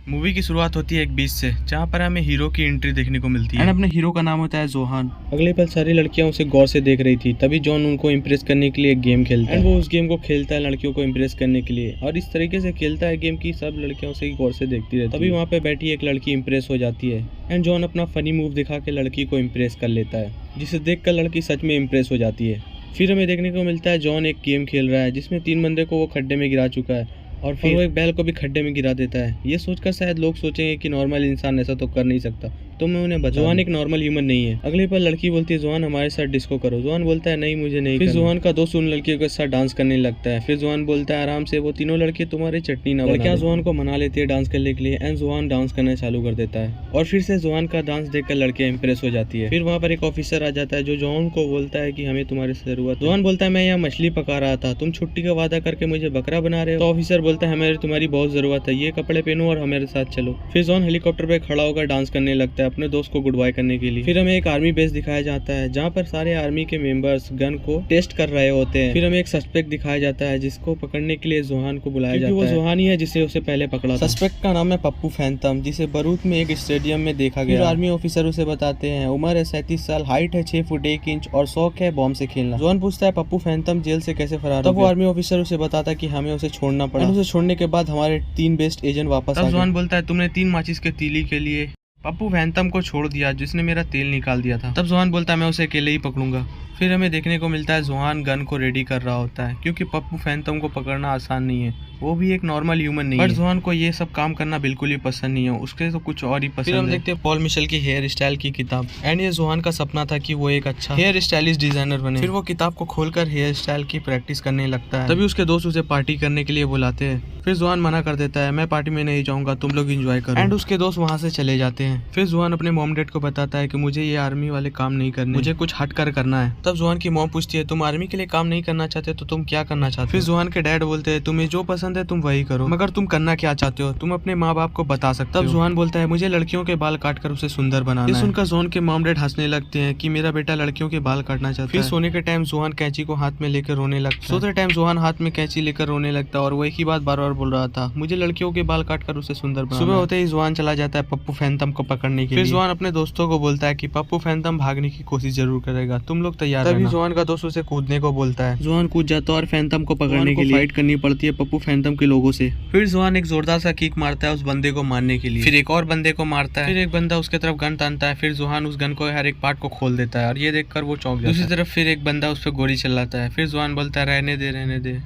Movie की शुरुआत होती है एक बीच से, जहाँ पर हमें हीरो की एंट्री देखने को मिलती है एंड अपने हीरो का नाम होता है जोहान। अगले पल सारी लड़कियां उसे गौर से देख रही थी, तभी जॉन उनको इम्प्रेस करने के लिए एक गेम खेलता है एंड वो उस गेम को खेलता है लड़कियों को इम्प्रेस करने के लिए, और इस तरीके से खेलता है गेम की सब लड़कियां उसे गौर से देखती रहती है। तभी वहाँ पे बैठी एक लड़की इम्प्रेस हो जाती है एंड जॉन अपना फनी मूव दिखा के लड़की को इम्प्रेस कर लेता है, जिसे देख कर लड़की सच में इम्प्रेस हो जाती है। फिर हमें देखने को मिलता है जॉन एक गेम खेल रहा है जिसमें 3 बंदे को वो खड्डे में गिरा चुका है और फिर वो एक बैल को भी खड्डे में गिरा देता है। ये सोचकर शायद लोग सोचेंगे कि नॉर्मल इंसान ऐसा तो कर नहीं सकता, तो मैं उन्हें बता जोहान एक नॉर्मल ह्यूमन नहीं है। अगले पर लड़की बोलती है जोहान हमारे साथ डिस्को करो। जोहान बोलता है नहीं मुझे नहीं। फिर जोहान का दोस्त उन लड़कियों के साथ डांस करने लगता है। फिर जोहान बोलता है आराम से, वो तीनों लड़के तुम्हारी चटनी ना बना। जोहान को मना लेती है डांस करने के लिए एंड जोहान डांस करना चालू कर देता है और फिर से जोहान का डांस देखकर लड़कियां इंप्रेस हो जाती है। फिर वहाँ पर एक ऑफिसर आ जाता है जो जोहान को बोलता है कि हमें तुम्हारी जरूरत। जोहान बोलता है मैं यहाँ मछली पका रहा था, तुम छुट्टी का वादा करके मुझे बकरा बना रहे हो। तो ऑफिसर बोलता है हमें तुम्हारी बहुत जरूरत है, ये कपड़े पहनो और हमारे साथ चलो। फिर जोहान हेलीकॉप्टर पे खड़ा होकर डांस करने लगता है अपने दोस्त को गुड बाय करने के लिए। फिर हमें एक आर्मी बेस दिखाया जाता है जहाँ पर सारे आर्मी के मेंबर्स गन को टेस्ट कर रहे होते हैं। फिर हमें एक सस्पेक्ट दिखाया जाता है जिसको पकड़ने के लिए जोहान को बुलाया जाता है। वो जोहान ही है जिसे उसे पहले पकड़ा था। सस्पेक्ट का नाम है पप्पू फैंटम, जिसे बरूत में एक स्टेडियम में देखा गया। आर्मी ऑफिसर उसे बताते हैं उम्र है 37 साल, हाइट है 6 फुट 1 इंच और शौक है बॉम्ब से खेलना। जोहान पूछता है पप्पू फैंटम जेल से कैसे फरार हो गया? तब वो आर्मी ऑफिसर उसे बताता है कि हमें उसे छोड़ना पड़ा। उसे छोड़ने के बाद हमारे 3 बेस्ट एजेंट वापस आ गए। जोहान बोलता है तुमने 3 माचिस के तीली के लिए पप्पू फैंटम को छोड़ दिया जिसने मेरा तेल निकाल दिया था। तब जोहान बोलता है मैं उसे अकेले ही पकड़ूंगा। फिर हमें देखने को मिलता है जोहान गन को रेडी कर रहा होता है क्योंकि पप्पू फैंटम को पकड़ना आसान नहीं है, वो भी एक नॉर्मल ह्यूमन नहीं है। पर जोहान को ये सब काम करना बिल्कुल ही पसंद नहीं है, उसके तो कुछ और ही पसंद है। फिर हम देखते हैं पॉल मिशेल की हेयर स्टाइल की किताब एंड ये जोहान का सपना था कि वो एक अच्छा हेयर स्टाइलिस्ट डिजाइनर बने। फिर वो किताब को खोलकर हेयर स्टाइल की प्रैक्टिस करने लगता है। तभी उसके दोस्त उसे पार्टी करने के लिए बुलाते हैं। फिर जोहान मना कर देता है मैं पार्टी में नहीं जाऊंगा, तुम लोग एंजॉय करो। एंड उसके दोस्त वहाँ से चले जाते हैं। फिर जोहान अपने मॉम डैड को बताता है कि मुझे ये आर्मी वाले काम नहीं करने, मुझे कुछ हट कर करना है। तब जोहान की मॉम पूछती है तुम आर्मी के लिए काम नहीं करना चाहते तो तुम क्या करना चाहते हो? फिर जोहान के डैड बोलते हैं तुम्हें जो पसंद है तुम वही करो, मगर तुम करना क्या चाहते हो तुम अपने माँ बाप को बता सकते हो। तब जोहान बोलता है मुझे लड़कियों के बाल काटकर उसे सुंदर बनाना है। सुनकर जोहान के मॉम डैड हंसने लगते हैं कि मेरा बेटा लड़कियों के बाल काटना चाहता है। फिर सोने के टाइम जोहान कैंची को हाथ में लेकर रोने लगता है। सोते टाइम जोहान हाथ में कैंची लेकर रोने लगता है और वो एक ही बात बार बार बोल रहा था मुझे लड़कियों के बाल काटकर उसे सुंदर बनाना। सुबह होते ही जोहान चला जाता है पप्पू फैंटम को पकड़ने के लिए। फिर जोहान अपने दोस्तों को बोलता है कि पप्पू फैंटम भागने की कोशिश जरूर करेगा, तुम लोग तैयार रहना। तभी जोहान का दोस्त उसे कूदने को बोलता है। जोहान कूद जाता है और फैंटम को पकड़ने के लिए फाइट करनी पड़ती है पप्पू फैंटम के लोगों से। फिर जोहान एक जोरदार सा किक मारता है उस बंदे को मारने के लिए। फिर एक और बंदे को मारता है। फिर एक बंदा उसके तरफ गन तानता है। फिर जोहान उस गन को हर एक पार्ट को खोल देता है और ये देखकर वो चौंक जाता है। दूसरी तरफ फिर एक बंदा उस पर गोली चलाता है। फिर जोहान बोलता है रहने दे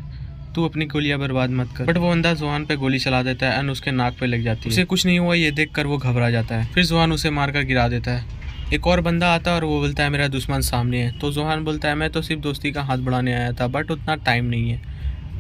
तू अपनी गोलियां बर्बाद मत कर। बट वो बंदा जोहान पे गोली चला देता है और उसके नाक पे लग जाती है। उसे कुछ नहीं हुआ ये देखकर वो घबरा जाता है। फिर जोहान उसे मारकर गिरा देता है। एक और बंदा आता है और वो बोलता है मेरा दुश्मन सामने है। तो जोहान बोलता है मैं तो सिर्फ दोस्ती का हाथ बढ़ाने आया था बट उतना टाइम नहीं है।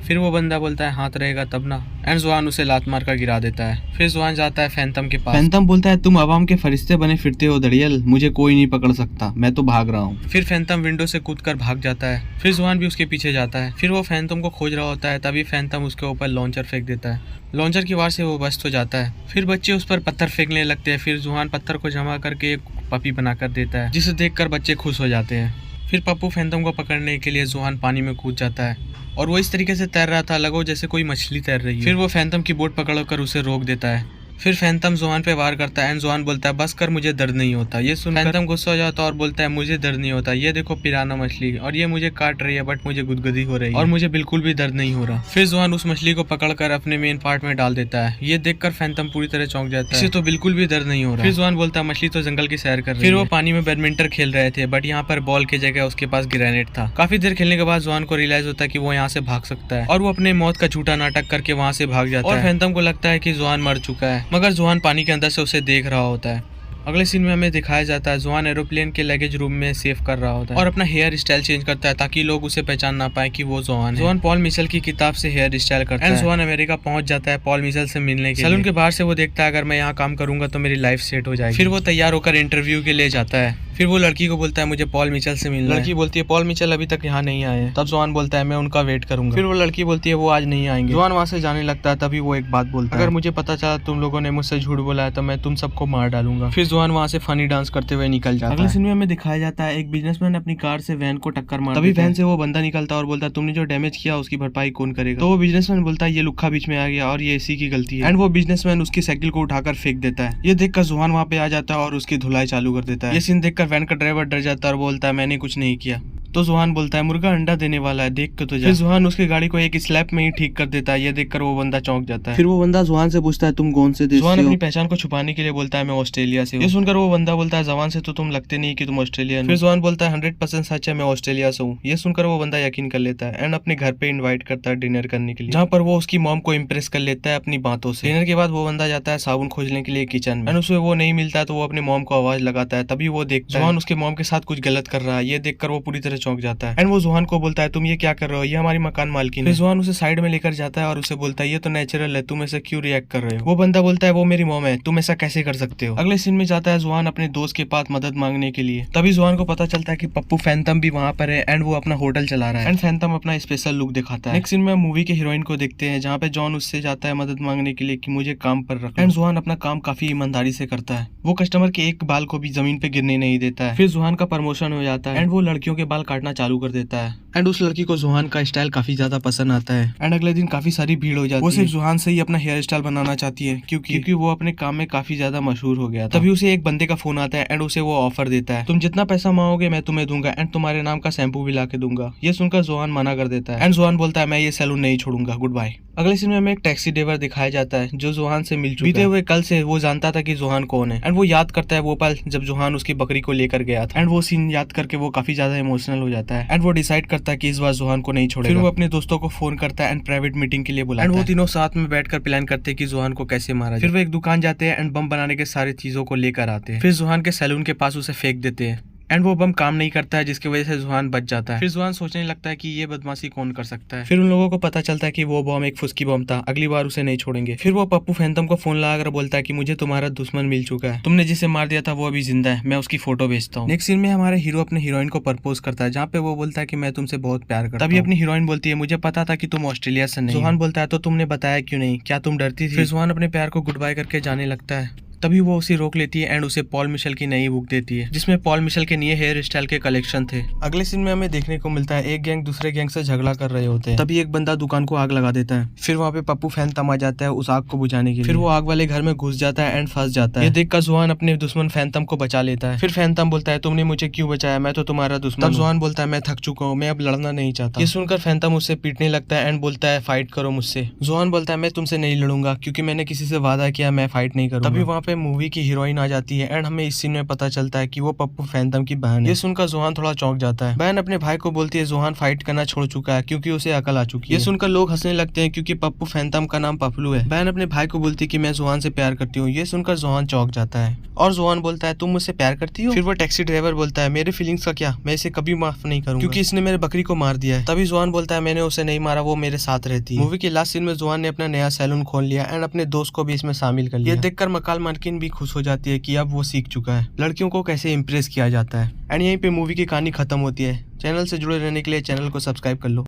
फिर वो बंदा बोलता है हाथ रहेगा तब ना, एंड जोहान उसे लात मार कर गिरा देता है। फिर जोहान जाता है फैंटम के पास। फैंटम बोलता है तुम अवाम के फरिश्ते बने फिरते हो दड़ियल, मुझे कोई नहीं पकड़ सकता, मैं तो भाग रहा हूँ। फिर फैंटम विंडो से कूदकर भाग जाता है। फिर जोहान भी उसके पीछे जाता है। फिर वो फैंटम को खोज रहा होता है, तभी फैंटम उसके ऊपर लॉन्चर फेंक देता है। लॉन्चर की वार से वो बस्ट हो जाता है। फिर बच्चे उस पर पत्थर फेंकने लगते हैं। फिर जोहान पत्थर को जमा करके एक पपी बनाकर देता है जिसे देखकर बच्चे खुश हो जाते हैं। फिर पप्पू फैंटम को पकड़ने के लिए जोहान पानी में कूद जाता है और वो इस तरीके से तैर रहा था लगो जैसे कोई मछली तैर रही है। फिर वो फैंटम की बोट पकड़कर उसे रोक देता है। फिर फैंटम जोहान पे वार करता है एंड जोहान बोलता है बस कर मुझे दर्द नहीं होता। ये सुन फैंटम गुस्सा हो जाता है और बोलता है मुझे दर्द नहीं होता, ये देखो पिराना मछली और ये मुझे काट रही है बट मुझे गुदगुदी हो रही है और मुझे बिल्कुल भी दर्द नहीं हो रहा। फिर जोहान उस मछली को पकड़कर अपने मेन पार्ट में डाल देता है। ये देखकर फैंटम पूरी तरह चौंक जाता है, इसे तो बिल्कुल भी दर्द नहीं हो रहा। फिर जोहान बोलता है मछली तो जंगल की सैर कर रही है। फिर वो पानी में बैडमिंटन खेल रहे थे बट यहाँ पर बॉल की जगह उसके पास ग्रेनेड था। काफी देर खेलने के बाद जोहान को रियलाइज होता है कि वो यहाँ से भाग सकता है और वो अपने मौत का झूठा नाटक करके वहाँ से भाग जाता है। और फैंटम को लगता है कि जोहान मर चुका है मगर जोहान पानी के अंदर से उसे देख रहा होता है। अगले सीन में हमें दिखाया जाता है जोहान एरोप्लेन के लगेज रूम में सेव कर रहा होता है और अपना हेयर स्टाइल चेंज करता है ताकि लोग उसे पहचान ना पाए कि वो जोहान है। जोहान पॉल मिशेल की किताब से हेयर स्टाइल करता है। जोहान अमेरिका पहुंच जाता है पॉल मिशेल से मिलने के लिए। सैलून के बाहर से वो देखता है अगर मैं यहाँ काम करूंगा तो मेरी लाइफ सेट हो जाएगी। फिर वो तैयार होकर इंटरव्यू के लिए जाता है। फिर वो लड़की को बोलता है मुझे पॉल मिचेल से मिलना है। लड़की बोलती है पॉल मिचेल अभी तक यहाँ नहीं आए। तब जोहान बोलता है मैं उनका वेट करूंगा। फिर वो लड़की बोलती है वो आज नहीं आएंगे। जोहान वहाँ से जाने लगता है। तभी वो एक बात बोलता है, अगर मुझे पता चला तुम लोगों ने मुझसे झूठ बोला है तो मैं तुम सबको मार डालूंगा। फिर जोहान वहाँ से फनी डांस करते हुए निकल जाता है। अगले सीन में हमें दिखाया जाता है एक बिजनेसमैन अपनी कार से वैन को टक्कर मार। तभी वैन से वो बंदा निकलता है और बोलता है तुमने जो डैमेज किया उसकी भरपाई कौन करेगा। तो वो बिजनेसमैन बोलता है ये लुक्खा बीच में आ गया और ये इसी की गलती है। एंड वो बिजनेसमैन उसकी साइकिल को उठाकर फेंक देता है। ये देखकर जोहान वहाँ पे आ जाता है और उसकी धुलाई चालू कर देता है। ये सीन देखकर वैन का ड्राइवर डर जाता है और बोलता है मैंने कुछ नहीं किया। तो जोहान बोलता है मुर्गा अंडा देने वाला है, देख के तो जा। फिर जोहान उसकी गाड़ी को एक स्लैप में ही ठीक कर देता है। ये देखकर वो बंदा चौंक जाता है। फिर वो बंदा जोहान से पूछता है तुम कौन से देश से हो। जोहान अपनी पहचान को छुपाने के लिए बोलता है मैं ऑस्ट्रेलिया से हूँ। ये सुनकर वो बंदा बोलता है जवान से तो तुम लगते नहीं कि तुम ऑस्ट्रेलियन। फिर जोहान बोलता है 100% सच है, मैं ऑस्ट्रेलिया से हूँ। ये सुनकर वो बंदा यकीन कर लेता है एंड अपने घर पे इन्वाइट करता है डिनर करने के लिए, जहाँ पर वो उसकी मॉम को इम्प्रेस कर लेता है अपनी बातों से। डिनर के बाद वो बंदा जाता है साबुन खोजने के लिए किचन में एंड उसमें वो नहीं मिलता है तो वो अपनी मॉम को आवाज लगाता है। तभी वो देखता है जोहान उसके मॉम के साथ कुछ गलत कर रहा है। ये देखकर वो पूरी तरह चौंक जाता है एंड वो जोहान को बोलता है तुम ये क्या कर रहे हो, ये हमारी मकान मालकिन है। जोहान उसे साइड में लेकर जाता है और उसे बोलता है ये तो नेचुरल है, तुम ऐसा क्यों रिएक्ट कर रहे हो। वो बंदा बोलता है वो मेरी मॉम है, तुम ऐसा कैसे कर सकते हो। अगले सीन में जाता है जोहान अपने दोस्त के पास मदद मांगने के लिए। तभी जोहान को पता चलता है कि पप्पू फैंटम भी वहाँ पर है एंड वो अपना होटल चला रहा है एंड फैंटम अपना स्पेशल लुक दिखाता है। नेक्स्ट सीन में मूवी के हीरोइन को देखते हैं जहाँ पे जॉन उससे जाता है मदद मांगने के लिए कि मुझे काम पर रख एंड जोहान अपना काम काफी ईमानदारी से करता है। वो कस्टमर के एक बाल को भी जमीन पे गिरने नहीं देता है। फिर जोहान का प्रमोशन हो जाता है एंड वो लड़कियों के बाल काटना चालू कर देता है एंड उस लड़की को जोहान का स्टाइल काफी ज्यादा पसंद आता है एंड अगले दिन काफी सारी भीड़ हो जाती है। वो सिर्फ जोहान से ही अपना हेयर स्टाइल बनाना चाहती है क्योंकि वो अपने काम में काफी ज्यादा मशहूर हो गया था। तभी उसे एक बंदे का फोन आता है एंड उसे वो ऑफर देता है तुम जितना पैसा मांगोगे मैं तुम्हें दूंगा एंड तुम्हारे नाम का शैम्पू भी ला के दूंगा। ये सुनकर जोहान मना कर देता है एंड जोहान बोलता है मैं ये सैलून नहीं छोड़ूंगा, गुड बाय। अगले सीन में हमें एक टैक्सी ड्राइवर दिखाया जाता है जो जोहान से मिल चुका है। बीते हुए कल से वो जानता था कि जोहान कौन है एंड वो याद करता है वो पल जब जोहान उसकी बकरी को लेकर गया था एंड वो सीन याद करके वो काफी ज्यादा इमोशनल हो जाता है एंड वो डिसाइड करता है कि इस बार जोहान को नहीं छोड़ेगा। फिर वो अपने दोस्तों को फोन करता है एंड प्राइवेट मीटिंग के लिए बुलाता है एंड वो तीनों साथ में बैठकर प्लान करते हैं कि जोहान को कैसे मारा जाए। फिर वो एक दुकान जाते हैं एंड बम बनाने के सारी चीजों को लेकर आते हैं। फिर जोहान के सैलून के पास उसे फेंक देते हैं एंड वो बम काम नहीं करता है जिसकी वजह से जोहान बच जाता है। फिर जोहान सोचने लगता है कि ये बदमाशी कौन कर सकता है। फिर उन लोगों को पता चलता है कि वो बम एक फुसकी बम था, अगली बार उसे नहीं छोड़ेंगे। फिर वो पप्पू फैंटम को फोन लगाकर बोलता है कि मुझे तुम्हारा दुश्मन मिल चुका है, तुमने जिसे मार दिया था वो अभी जिंदा है, मैं उसकी फोटो भेजता हूँ। नेक्स्ट सीन में हमारे हीरो अपने हीरोइन को प्रपोज करता है जहाँ पे वो बोलता है कि मैं तुमसे बहुत प्यार करता हूं। तभी अपनी हीरोइन बोलती है मुझे पता था कि तुम ऑस्ट्रेलिया से नहीं। जोहान बोलता है तो तुमने बताया क्यों नहीं, क्या तुम डरती थी। फिर जोहान अपने प्यार को गुड बाय करके जाने लगता है। तभी वो उसे रोक लेती है एंड उसे पॉल मिशेल की नई बुक देती है जिसमें पॉल मिशेल के नए हेयर स्टाइल के कलेक्शन थे। अगले सीन में हमें देखने को मिलता है एक गैंग दूसरे गैंग से झगड़ा कर रहे होते हैं। तभी एक बंदा दुकान को आग लगा देता है। फिर वहाँ पे पप्पू फैंटम आ जाता है उस आग को बुझाने के लिए। फिर वो आग वाले घर में घुस जाता है एंड फंस जाता है। ये देखकर जोहान अपने दुश्मन फैंटम को बचा लेता है। फिर फैंटम बोलता है तुमने मुझे क्यों बचाया, मैं तो तुम्हारा दुश्मन। तब जोहान बोलता है मैं थक चुका हूँ, मैं अब लड़ना नहीं चाहता। ये सुनकर फैंटम उससे पीटने लगता है एंड बोलता है फाइट करो मुझसे। जोहान बोलता है मैं तुमसे नहीं लड़ूंगा क्योंकि मैंने किसी से वादा किया मैं फाइट नहीं करूंगा। तभी वहाँ पे मूवी की हीरोइन आ जाती है एंड हमें इस सीन में पता चलता है कि वो पप्पू फैंटम की बहन है। ये सुनकर जोहान थोड़ा चौंक जाता है। बहन अपने भाई को बोलती है जोहान फाइट करना छोड़ चुका है क्योंकि उसे अकल आ चुकी है। ये सुनकर लोग हंसने लगते हैं क्योंकि पप्पू फैंटम का नाम पपलू है। बहन अपने भाई को बोलती है कि मैं जोहान से प्यार करती हूँ। ये सुनकर जोहान चौंक जाता है और जोहान बोलता है तुम मुझसे प्यार करती हो। फिर वो टैक्सी ड्राइवर बोलता है मेरे फीलिंग्स का क्या, मैं इसे कभी माफ नहीं करूंगा क्योंकि इसने मेरे बकरी को मार दिया है। तभी जोहान बोलता है मैंने उसे नहीं मारा, वो मेरे साथ रहती है। मूवी के लास्ट सीन में जोहान ने अपना नया सैलून खोल लिया एंड अपने दोस्त को भी इसमें शामिल कर लिया। ये देखकर मकान मालकिन भी खुश हो जाती है कि अब वो सीख चुका है लड़कियों को कैसे इम्प्रेस किया जाता है एंड यहीं पे मूवी की कहानी खत्म होती है। चैनल से जुड़े रहने के लिए चैनल को सब्सक्राइब कर लो।